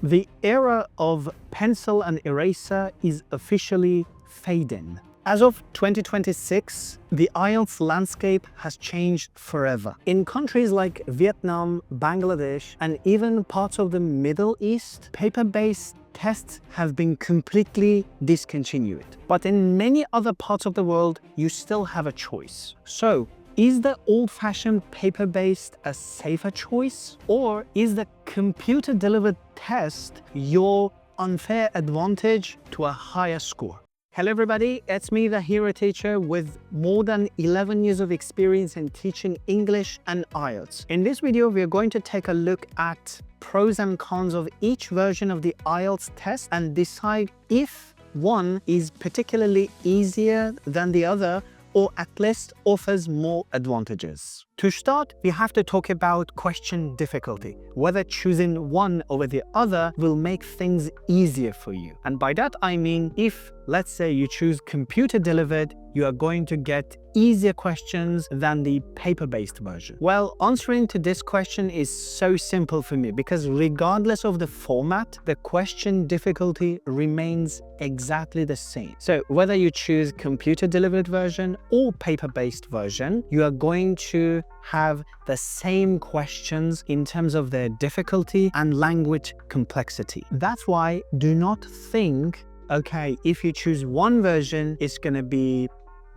The era of pencil and eraser is officially fading. As of 2026, the IELTS landscape has changed forever. In countries like Vietnam, Bangladesh, and even parts of the Middle East, paper-based tests have been completely discontinued. But in many other parts of the world, you still have a choice. So, is the old-fashioned paper-based a safer choice? Or is the computer-delivered test your unfair advantage to a higher score? Hello everybody, it's me, the Hero Teacher, with more than 11 years of experience in teaching English and IELTS. In this video, we are going to take a look at pros and cons of each version of the IELTS test and decide if one is particularly easier than the other or at least offers more advantages. To start, we have to talk about question difficulty, whether choosing one over the other will make things easier for you. And by that I mean, if, let's say, you choose computer delivered, you are going to get easier questions than the paper-based version. Well, answering to this question is so simple for me because regardless of the format, the question difficulty remains exactly the same. So whether you choose computer delivered version or paper-based version, you are going to have the same questions in terms of their difficulty and language complexity. That's why do not think, okay, if you choose one version, it's going to be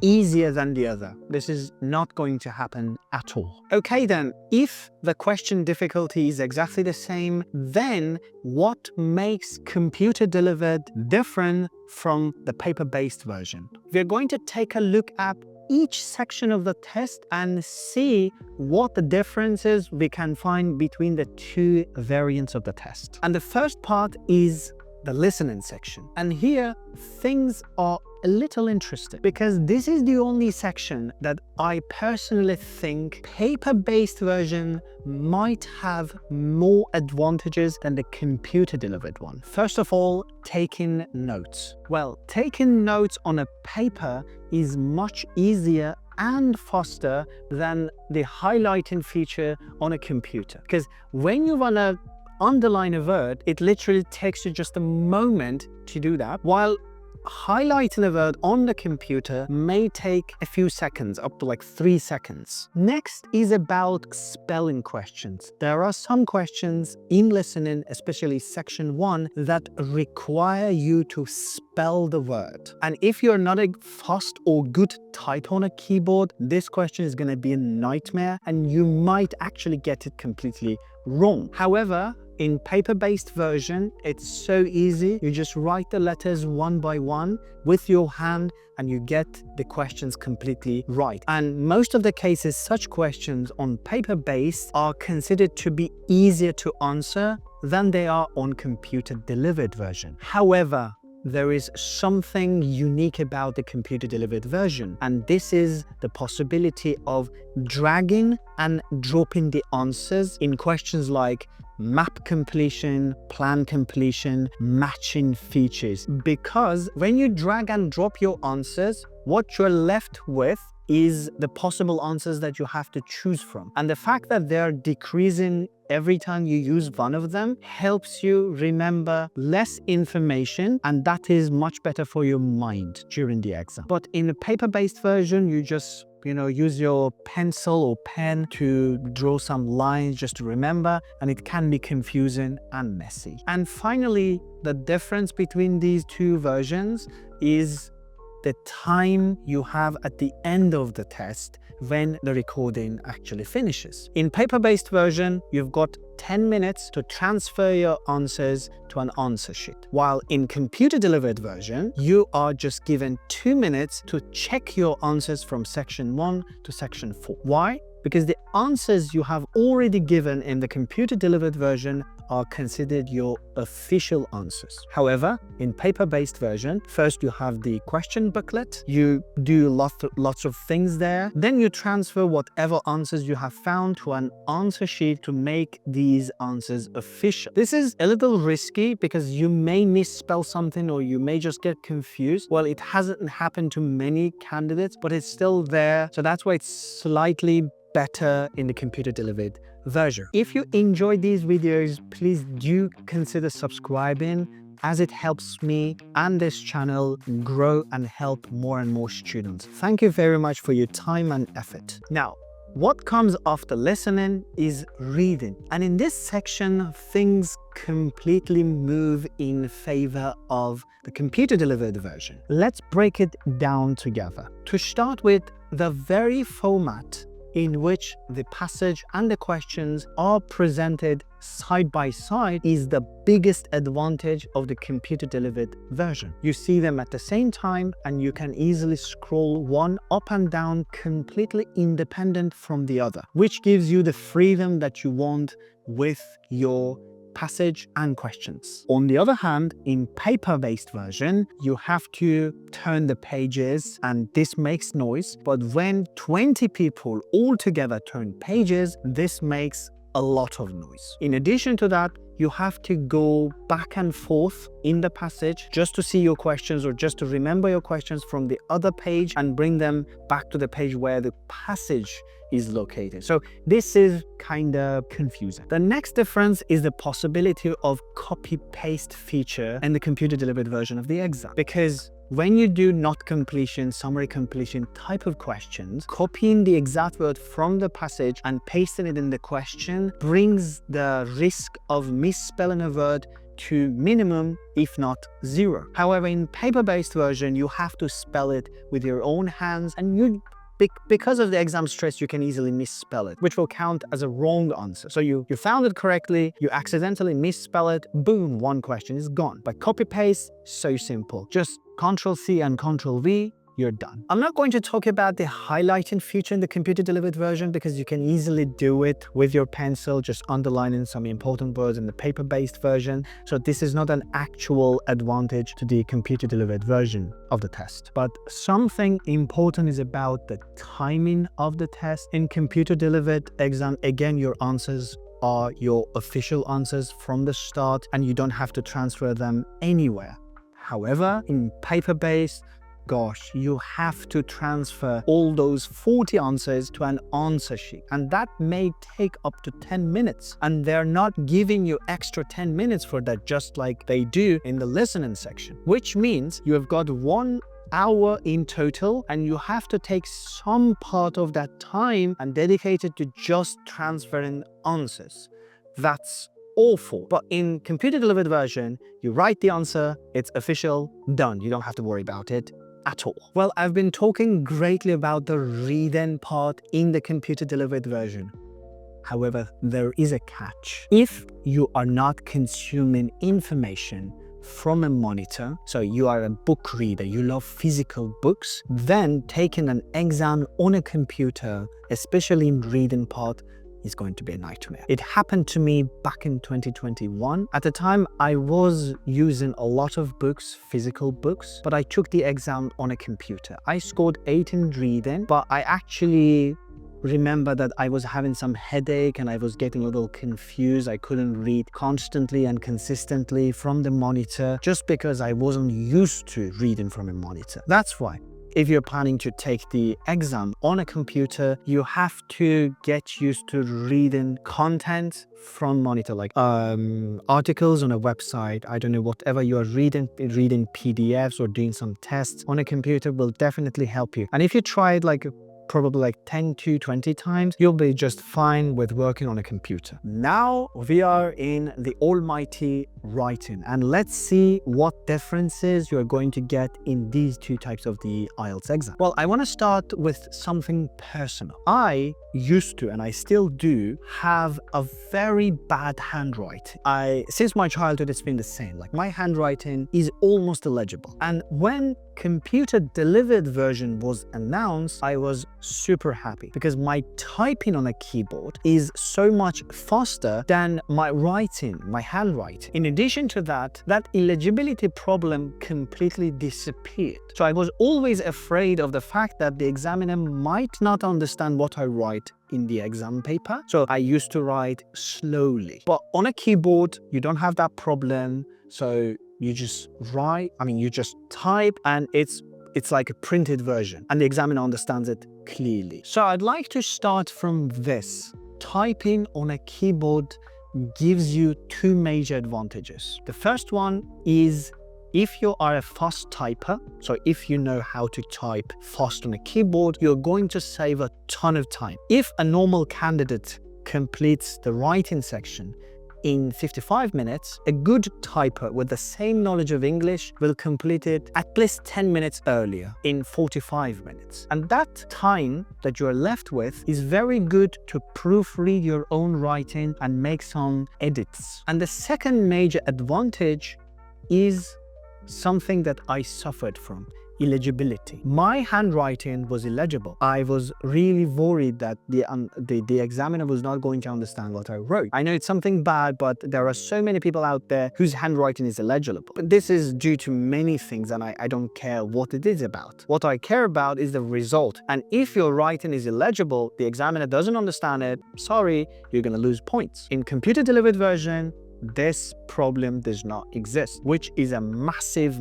easier than the other. This is not going to happen at all. Okay then, if the question difficulty is exactly the same, then what makes computer delivered different from the paper-based version? We're going to take a look at each section of the test and see what the differences we can find between the two variants of the test. And the first part is the listening section. And here things are a little interesting because this is the only section that I personally think paper-based version might have more advantages than the computer delivered one. First of all, taking notes. Well, taking notes on a paper is much easier and faster than the highlighting feature on a computer. Because when you want to underline a word, it literally takes you just a moment to do that, while highlighting a word on the computer may take a few seconds, up to like 3 seconds. Next is about spelling questions. There are some questions in listening, especially section 1, that require you to spell the word. And if you're not a fast or good typer on a keyboard, this question is going to be a nightmare and you might actually get it completely wrong. However, in paper-based version, it's so easy. You just write the letters one by one with your hand and you get the questions completely right. And most of the cases, such questions on paper-based are considered to be easier to answer than they are on computer-delivered version. However, there is something unique about the computer-delivered version, and this is the possibility of dragging and dropping the answers in questions like map completion, plan completion, matching features. Because when you drag and drop your answers, what you're left with is the possible answers that you have to choose from. And the fact that they're decreasing every time you use one of them helps you remember less information, and that is much better for your mind during the exam. But in a paper-based version, you just use your pencil or pen to draw some lines just to remember, and it can be confusing and messy. And finally, the difference between these two versions is the time you have at the end of the test when the recording actually finishes. In paper-based version, you've got 10 minutes to transfer your answers to an answer sheet. While in computer-delivered version, you are just given 2 minutes to check your answers from section 1 to section 4. Why? Because the answers you have already given in the computer-delivered version are considered your official answers. However, in paper-based version, first you have the question booklet, you do lots of things there, then you transfer whatever answers you have found to an answer sheet to make these answers official. This is a little risky because you may misspell something or you may just get confused. Well, it hasn't happened to many candidates, but it's still there. So that's why it's slightly better in the computer delivered version. If you enjoyed these videos, please do consider subscribing, as it helps me and this channel grow and help more and more students. Thank you very much for your time and effort. Now, what comes after listening is reading. And in this section, things completely move in favor of the computer delivered version. Let's break it down together. To start with, the very format in which the passage and the questions are presented side by side is the biggest advantage of the computer delivered version. You see them at the same time and you can easily scroll one up and down completely independent from the other, which gives you the freedom that you want with your passage and questions. On the other hand, in paper-based version, you have to turn the pages and this makes noise. But when 20 people all together turn pages, this makes a lot of noise. In addition to that, you have to go back and forth in the passage just to see your questions or just to remember your questions from the other page and bring them back to the page where the passage is located. So this is kind of confusing. The next difference is the possibility of copy-paste feature in the computer delivered version of the exam. Because when you do not completion, summary completion type of questions, copying the exact word from the passage and pasting it in the question brings the risk of misspelling a word to minimum, if not zero. However, in paper-based version, you have to spell it with your own hands, and because of the exam stress, you can easily misspell it, which will count as a wrong answer. So you found it correctly, you accidentally misspell it, boom, one question is gone. But copy-paste, so simple. Just Ctrl-C and Ctrl-V, you're done. I'm not going to talk about the highlighting feature in the computer delivered version because you can easily do it with your pencil, just underlining some important words in the paper-based version. So this is not an actual advantage to the computer delivered version of the test. But something important is about the timing of the test. In computer delivered exam, again, your answers are your official answers from the start and you don't have to transfer them anywhere. However, in paper-based, gosh, you have to transfer all those 40 answers to an answer sheet. And that may take up to 10 minutes. And they're not giving you extra 10 minutes for that, just like they do in the listening section, which means you have got 1 hour in total and you have to take some part of that time and dedicate it to just transferring answers. That's awful. But in computer delivered version, you write the answer, it's official, done. You don't have to worry about it at all. Well, I've been talking greatly about the reading part in the computer delivered version. However, there is a catch. If you are not consuming information from a monitor, so you are a book reader, you love physical books, then taking an exam on a computer, especially in reading part, is going to be a nightmare. It happened to me back in 2021. At the time, I was using a lot of books, physical books, but I took the exam on a computer. I scored 8 in reading, but I actually remember that I was having some headache and I was getting a little confused. I couldn't read constantly and consistently from the monitor just because I wasn't used to reading from a monitor. That's why, if you're planning to take the exam on a computer, you have to get used to reading content from monitor, like articles on a website. I don't know, whatever you are reading PDFs or doing some tests on a computer will definitely help you. And if you try it probably like 10 to 20 times, you'll be just fine with working on a computer. Now we are in the almighty writing, and let's see what differences you're going to get in these two types of the IELTS exam. Well, I want to start with something personal. I used to, and I still do, have a very bad handwriting. Since my childhood, it's been the same. Like, my handwriting is almost illegible. And when computer delivered version was announced, I was super happy because my typing on a keyboard is so much faster than my writing, my handwriting. In addition to that, that illegibility problem completely disappeared. So I was always afraid of the fact that the examiner might not understand what I write in the exam paper. So I used to write slowly. But on a keyboard, you don't have that problem. So you just write, you just type, and it's it's like a printed version and the examiner understands it clearly. So I'd like to start from this. Typing on a keyboard gives you two major advantages. The first one is if you are a fast typer, so if you know how to type fast on a keyboard, you're going to save a ton of time. If a normal candidate completes the writing section in 55 minutes, a good typer with the same knowledge of English will complete it at least 10 minutes earlier, in 45 minutes. And that time that you're left with is very good to proofread your own writing and make some edits. And the second major advantage is something that I suffered from: illegibility. My handwriting was illegible. I was really worried that the examiner was not going to understand what I wrote. I know it's something bad, but there are so many people out there whose handwriting is illegible. But this is due to many things, and I don't care what it is about. What I care about is the result. And if your writing is illegible, the examiner doesn't understand it, sorry, you're going to lose points. In computer delivered version, this problem does not exist, which is a massive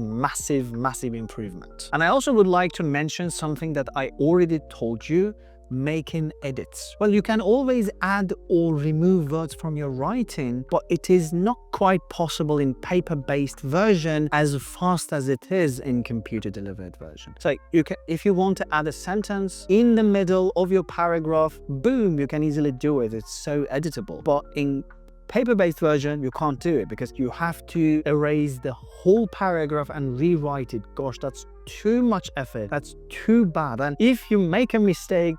improvement. And I also would like to mention something that I already told you: making edits. Well, you can always add or remove words from your writing, but it is not quite possible in paper-based version as fast as it is in computer delivered version. So if you want to add a sentence in the middle of your paragraph, boom, you can easily do it. It's so editable. But in paper-based version, you can't do it because you have to erase the whole paragraph and rewrite it. Gosh, that's too much effort. That's too bad. And if you make a mistake,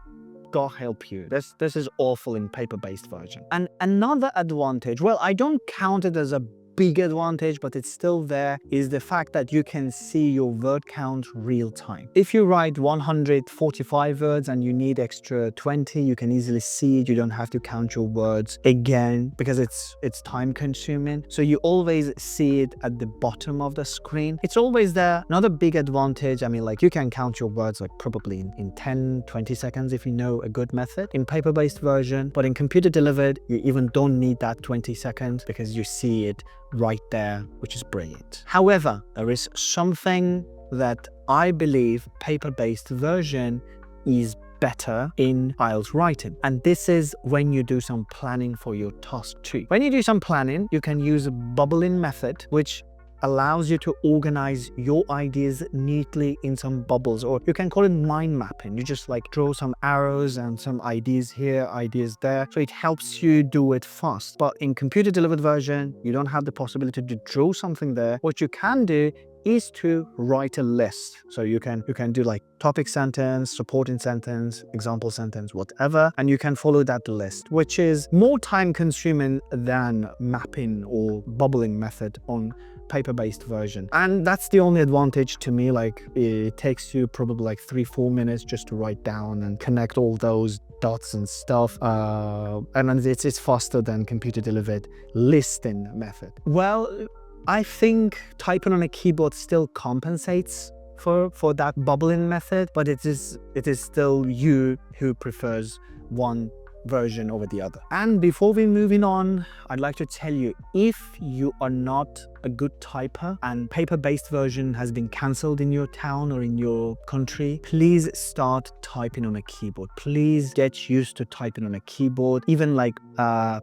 God help you. This is awful in paper-based version. And another advantage, well, I don't count it as a big advantage, but it's still there, is the fact that you can see your word count real time. If you write 145 words and you need extra 20, you can easily see it. You don't have to count your words again because it's time consuming. So you always see it at the bottom of the screen. It's always there. Another big advantage, I mean, like, you can count your words like probably in 10, 20 seconds if you know a good method in paper-based version. But in computer delivered, you even don't need that 20 seconds because you see it right there, which is brilliant. However, there is something that I believe paper-based version is better in IELTS writing, and this is when you do some planning for your task 2. When you do some planning, you can use a bubbling method, which allows you to organize your ideas neatly in some bubbles, or you can call it mind mapping. You just like draw some arrows and some ideas here, ideas there, so it helps you do it fast. But in computer delivered version, you don't have the possibility to draw something there. What you can do is to write a list. So you can do like topic sentence, supporting sentence, example sentence, whatever, and you can follow that list, which is more time consuming than mapping or bubbling method on paper-based version. And that's the only advantage to me. Like, it takes you probably like 3-4 minutes just to write down and connect all those dots and stuff, and it's faster than computer delivered listing method. Well, I think typing on a keyboard still compensates for that bubbling method, but it is still you who prefers one version over the other. And before we moving on, I'd like to tell you, if you are not a good typer and paper-based version has been cancelled in your town or in your country, please start typing on a keyboard. Please get used to typing on a keyboard. Even like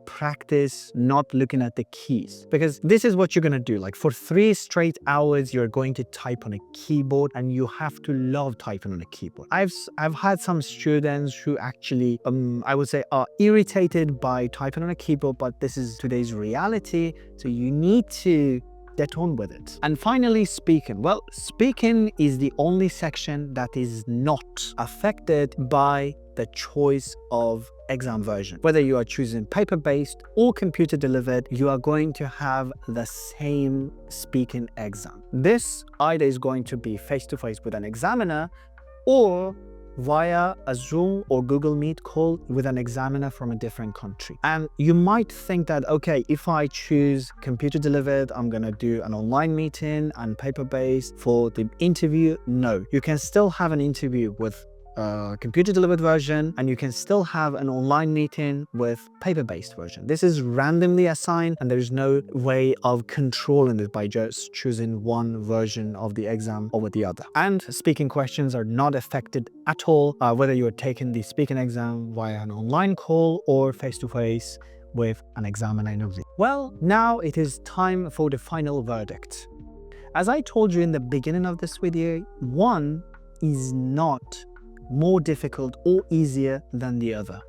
practice not looking at the keys, because this is what you're gonna do. Like, for 3 straight hours, you're going to type on a keyboard, and you have to love typing on a keyboard. I've had some students who actually, I would say, are irritated by typing on a keyboard, but this is today's reality, so you need to get on with it. And finally, speaking. Well, speaking is the only section that is not affected by the choice of exam version. Whether you are choosing paper-based or computer delivered, you are going to have the same speaking exam. This either is going to be face-to-face with an examiner or via a Zoom or Google Meet call with an examiner from a different country. And you might think that, okay, if I choose computer delivered, I'm gonna do an online meeting and paper-based for the interview. No, you can still have an interview with computer delivered version, and you can still have an online meeting with paper-based version. This is randomly assigned and there is no way of controlling it by just choosing one version of the exam over the other. And speaking questions are not affected at all, whether you're taking the speaking exam via an online call or face-to-face with an examiner in a room. Well, now it is time for the final verdict. As I told you in the beginning of this video, one is not more difficult or easier than the other.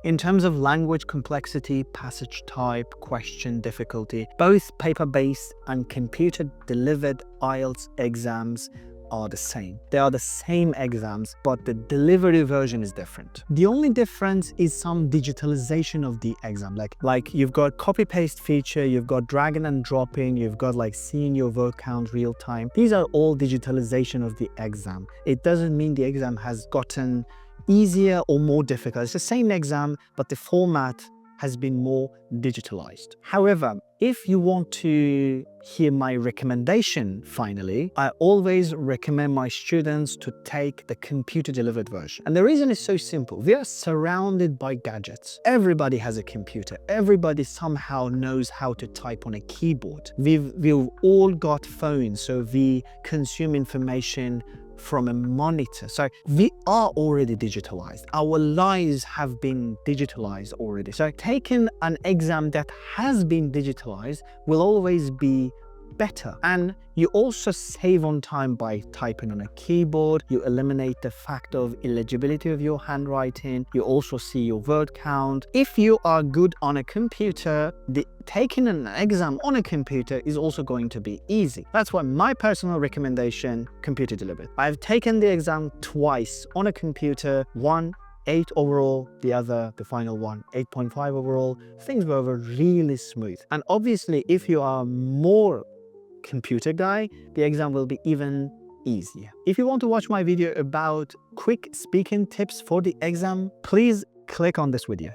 In terms of language complexity, passage type, question difficulty, both paper-based and computer-delivered IELTS exams are the same. They are the same exams, but the delivery version is different. The only difference is some digitalization of the exam. Like you've got copy-paste feature, you've got dragging and dropping, you've got like seeing your word count real time. These are all digitalization of the exam. It doesn't mean the exam has gotten easier or more difficult. It's the same exam, but the format has been more digitalized. However, if you want to hear my recommendation, finally, I always recommend my students to take the computer-delivered version. And the reason is so simple. We are surrounded by gadgets. Everybody has a computer. Everybody somehow knows how to type on a keyboard. We've all got phones, so we consume information from a monitor. So we are already digitalized. Our lives have been digitalized already. So taking an exam that has been digitalized will always be better. And you also save on time by typing on a keyboard. You eliminate the fact of illegibility of your handwriting. You also see your word count. If you are good on a computer, taking an exam on a computer is also going to be easy. That's why my personal recommendation, computer delivered. I've taken the exam twice on a computer, one 8 overall, the other, the final one, 8.5 overall. Things were really smooth. And obviously, if you are more computer guy, the exam will be even easier. If you want to watch my video about quick speaking tips for the exam, please click on this video.